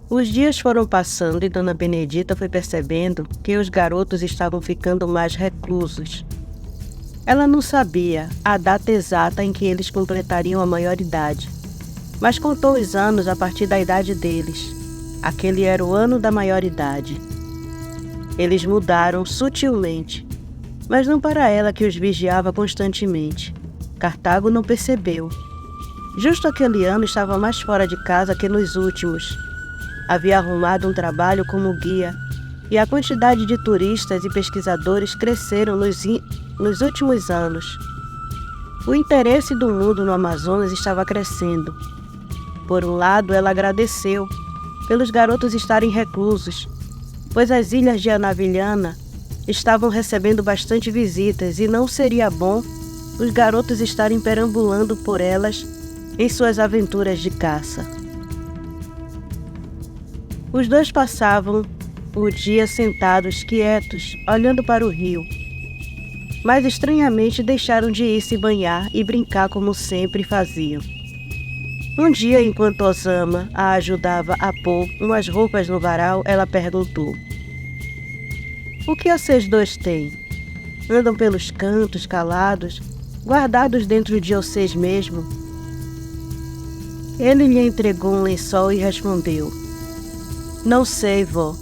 Os dias foram passando e Dona Benedita foi percebendo que os garotos estavam ficando mais reclusos. Ela não sabia a data exata em que eles completariam a maioridade, mas contou os anos a partir da idade deles. Aquele era o ano da maioridade. Eles mudaram sutilmente, mas não para ela que os vigiava constantemente. Cartago não percebeu. Justo aquele ano estava mais fora de casa que nos últimos. Havia arrumado um trabalho como guia, e a quantidade de turistas e pesquisadores cresceram nos últimos anos. O interesse do mundo no Amazonas estava crescendo. Por um lado, ela agradeceu pelos garotos estarem reclusos, pois as ilhas de Anavilhana estavam recebendo bastante visitas e não seria bom os garotos estarem perambulando por elas em suas aventuras de caça. Os dois passavam o dia sentados, quietos, olhando para o rio. Mas estranhamente deixaram de ir se banhar e brincar como sempre faziam. Um dia, enquanto Osama a ajudava a pôr umas roupas no varal, ela perguntou: "O que vocês dois têm? Andam pelos cantos, calados, guardados dentro de vocês mesmo?" Ele lhe entregou um lençol e respondeu: "Não sei, vó.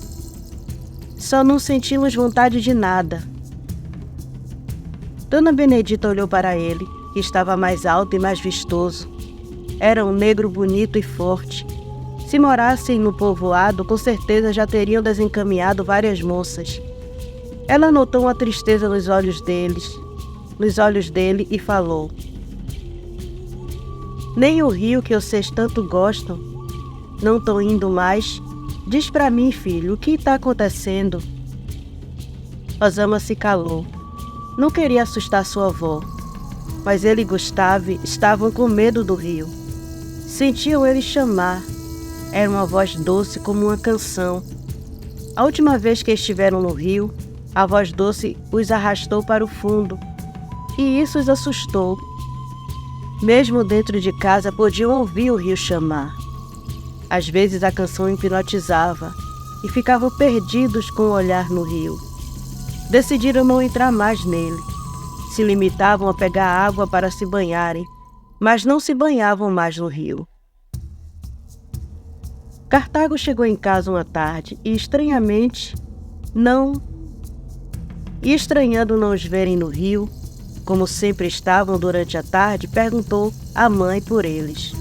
Só não sentimos vontade de nada." Dona Benedita olhou para ele, que estava mais alto e mais vistoso. Era um negro bonito e forte. Se morassem no povoado, com certeza já teriam desencaminhado várias moças. Ela notou uma tristeza nos olhos dele e falou: "Nem o rio que vocês tanto gostam não estão indo mais? Diz pra mim, filho, o que está acontecendo?" Osama se calou. Não queria assustar sua avó, mas ele e Gustavo estavam com medo do rio. Sentiam ele chamar. Era uma voz doce como uma canção. A última vez que estiveram no rio, a voz doce os arrastou para o fundo, e isso os assustou. Mesmo dentro de casa podiam ouvir o rio chamar. Às vezes a canção hipnotizava e ficavam perdidos com o olhar no rio. Decidiram não entrar mais nele. Se limitavam a pegar água para se banharem, mas não se banhavam mais no rio. Cartago chegou em casa uma tarde e estranhando não os verem no rio, como sempre estavam durante a tarde, perguntou à mãe por eles.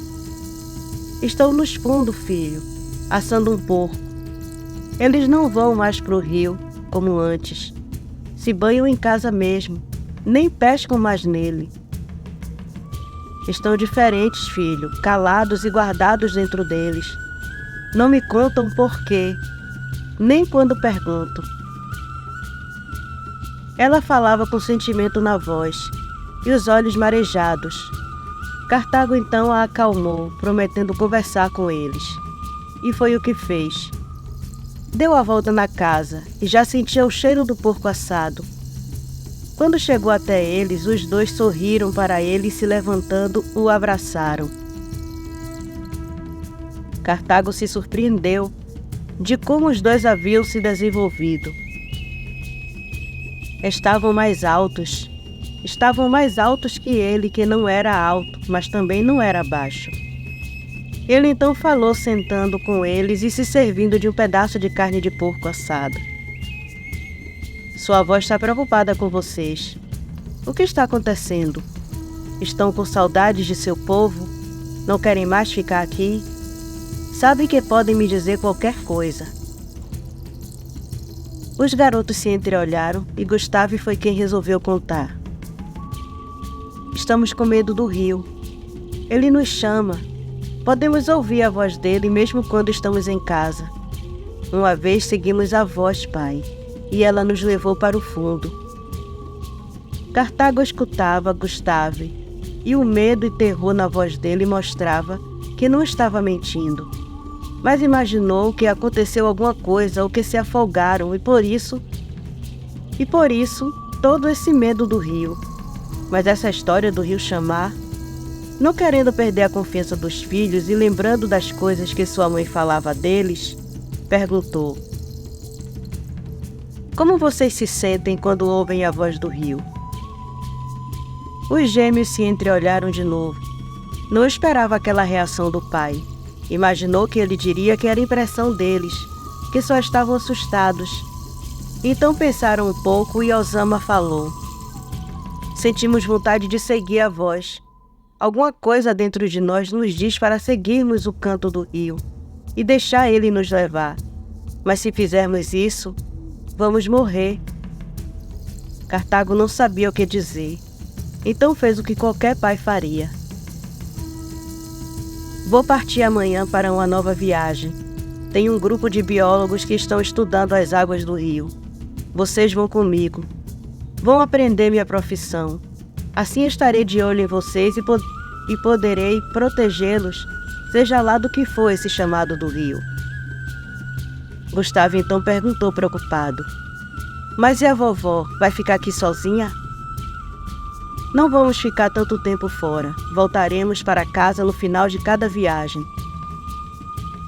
"Estão nos fundos, filho, assando um porco. Eles não vão mais para o rio, como antes. Se banham em casa mesmo, nem pescam mais nele. Estão diferentes, filho, calados e guardados dentro deles. Não me contam por quê, nem quando pergunto." Ela falava com sentimento na voz e os olhos marejados. Cartago então a acalmou, prometendo conversar com eles. E foi o que fez. Deu a volta na casa e já sentia o cheiro do porco assado. Quando chegou até eles, os dois sorriram para ele e, se levantando, o abraçaram. Cartago se surpreendeu de como os dois haviam se desenvolvido. Estavam mais altos que ele, que não era alto, mas também não era baixo. Ele então falou, sentando com eles e se servindo de um pedaço de carne de porco assada. "Sua avó está preocupada com vocês. O que está acontecendo? Estão com saudades de seu povo? Não querem mais ficar aqui? Sabem que podem me dizer qualquer coisa." Os garotos se entreolharam e Gustavo foi quem resolveu contar. "Estamos com medo do rio. Ele nos chama. Podemos ouvir a voz dele mesmo quando estamos em casa. Uma vez seguimos a voz, pai, e ela nos levou para o fundo." Cartago escutava Gustavo, e o medo e terror na voz dele mostrava que não estava mentindo. Mas imaginou que aconteceu alguma coisa ou que se afogaram e por isso todo esse medo do rio. Mas essa história do rio chamar, Não querendo perder a confiança dos filhos e lembrando das coisas que sua mãe falava deles, perguntou: "Como vocês se sentem quando ouvem a voz do rio?" Os gêmeos se entreolharam de novo. Não esperava aquela reação do pai. Imaginou que ele diria que era impressão deles, que só estavam assustados. Então pensaram um pouco e Osama falou: "Sentimos vontade de seguir a voz. Alguma coisa dentro de nós nos diz para seguirmos o canto do rio e deixar ele nos levar. Mas se fizermos isso, vamos morrer." Cartago não sabia o que dizer. Então fez o que qualquer pai faria. "Vou partir amanhã para uma nova viagem. Tem um grupo de biólogos que estão estudando as águas do rio. Vocês vão comigo. Vão aprender minha profissão. Assim estarei de olho em vocês e poderei protegê-los, seja lá do que for esse chamado do rio." Gustavo então perguntou preocupado: "Mas e a vovó? Vai ficar aqui sozinha?" "Não vamos ficar tanto tempo fora. Voltaremos para casa no final de cada viagem."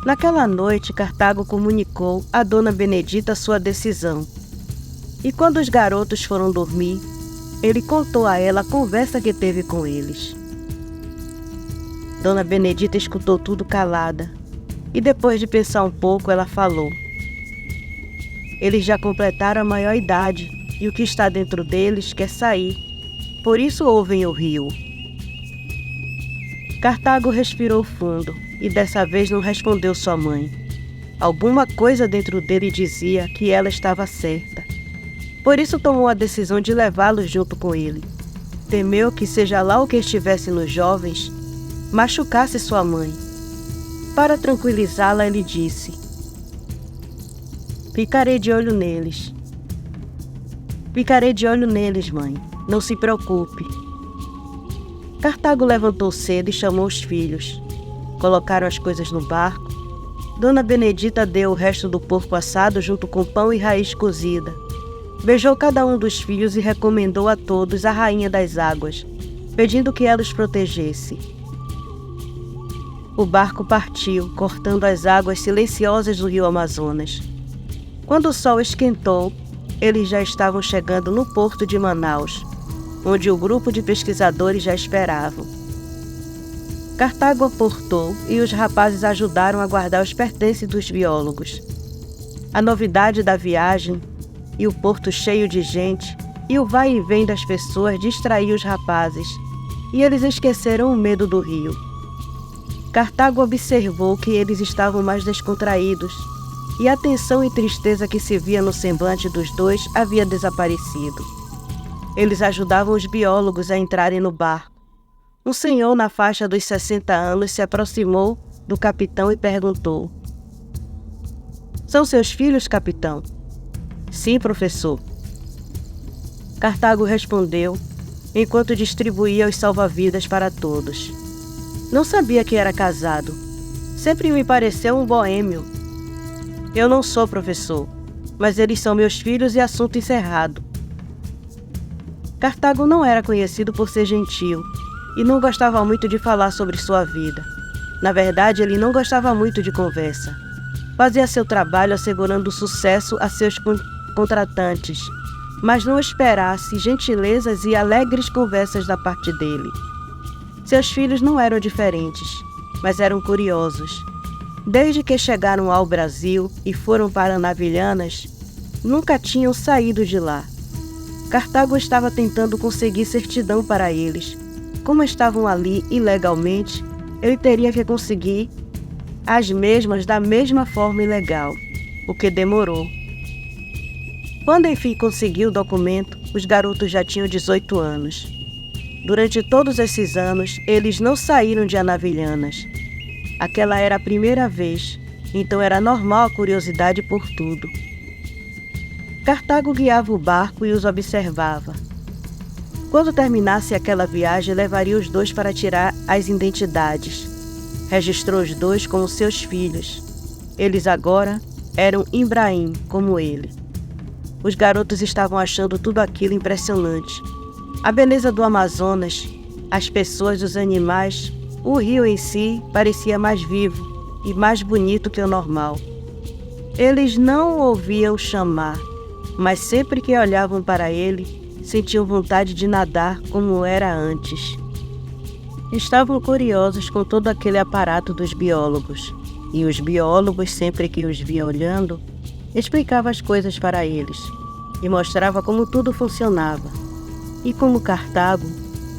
Naquela noite, Cartago comunicou a Dona Benedita sua decisão. E quando os garotos foram dormir, ele contou a ela a conversa que teve com eles. Dona Benedita escutou tudo calada, e depois de pensar um pouco, ela falou: "Eles já completaram a maior idade, e o que está dentro deles quer sair. Por isso ouvem o rio." Cartago respirou fundo, e dessa vez não respondeu sua mãe. Alguma coisa dentro dele dizia que ela estava certa. Por isso tomou a decisão de levá-los junto com ele. Temeu que, seja lá o que estivesse nos jovens, machucasse sua mãe. Para tranquilizá-la, ele disse: "Ficarei de olho neles. Ficarei de olho neles, mãe. Não se preocupe." Cartago levantou cedo e chamou os filhos. Colocaram as coisas no barco. Dona Benedita deu o resto do porco assado junto com pão e raiz cozida. Beijou cada um dos filhos e recomendou a todos a Rainha das Águas, pedindo que ela os protegesse. O barco partiu, cortando as águas silenciosas do rio Amazonas. Quando o sol esquentou, eles já estavam chegando no porto de Manaus, onde o grupo de pesquisadores já esperavam. Cartago aportou e os rapazes ajudaram a guardar os pertences dos biólogos. A novidade da viagem e o porto cheio de gente e o vai e vem das pessoas distraiu os rapazes, e eles esqueceram o medo do rio. Cartago observou que eles estavam mais descontraídos, e a tensão e tristeza que se via no semblante dos dois havia desaparecido. Eles ajudavam os biólogos a entrarem no barco. Um senhor na faixa dos 60 anos se aproximou do capitão e perguntou: "São seus filhos, capitão?" "Sim, professor." Cartago respondeu, enquanto distribuía os salva-vidas para todos. "Não sabia que era casado. Sempre me pareceu um boêmio." "Eu não sou, professor, mas eles são meus filhos e assunto encerrado." Cartago não era conhecido por ser gentil e não gostava muito de falar sobre sua vida. Na verdade, ele não gostava muito de conversa. Fazia seu trabalho assegurando sucesso a seus contratantes, mas não esperasse gentilezas e alegres conversas da parte dele. Seus filhos não eram diferentes, mas eram curiosos. Desde que chegaram ao Brasil e foram para Navilhanas, nunca tinham saído de lá. Cartago estava tentando conseguir certidão para eles. Como estavam ali ilegalmente, ele teria que conseguir as mesmas da mesma forma ilegal, o que demorou. Quando enfim conseguiu o documento, os garotos já tinham 18 anos. Durante todos esses anos, eles não saíram de Anavilhanas. Aquela era a primeira vez, então era normal a curiosidade por tudo. Cartago guiava o barco e os observava. Quando terminasse aquela viagem, levaria os dois para tirar as identidades. Registrou os dois como seus filhos. Eles agora eram Ibrahim, como ele. Os garotos estavam achando tudo aquilo impressionante. A beleza do Amazonas As pessoas, os animais, o rio em si parecia mais vivo e mais bonito que o normal. Eles não o ouviam chamar, mas sempre que olhavam para ele, sentiam vontade de nadar como era antes. Estavam curiosos com todo aquele aparato dos biólogos, e os biólogos, sempre que os via olhando, explicavam as coisas para eles e mostrava como tudo funcionava. E como Cartago,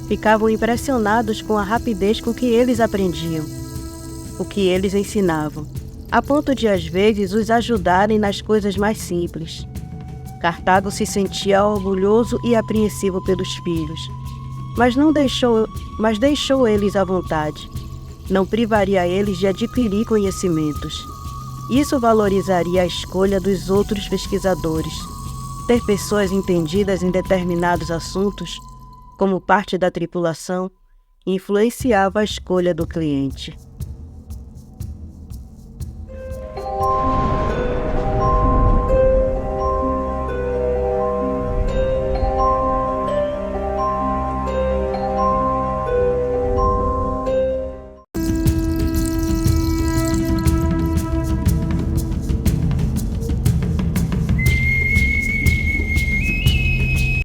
ficavam impressionados com a rapidez com que eles aprendiam, o que eles ensinavam, a ponto de às vezes os ajudarem nas coisas mais simples. Cartago se sentia orgulhoso e apreensivo pelos filhos, mas deixou eles à vontade. Não privaria eles de adquirir conhecimentos. Isso valorizaria a escolha dos outros pesquisadores. Ter pessoas entendidas em determinados assuntos, como parte da tripulação, influenciava a escolha do cliente.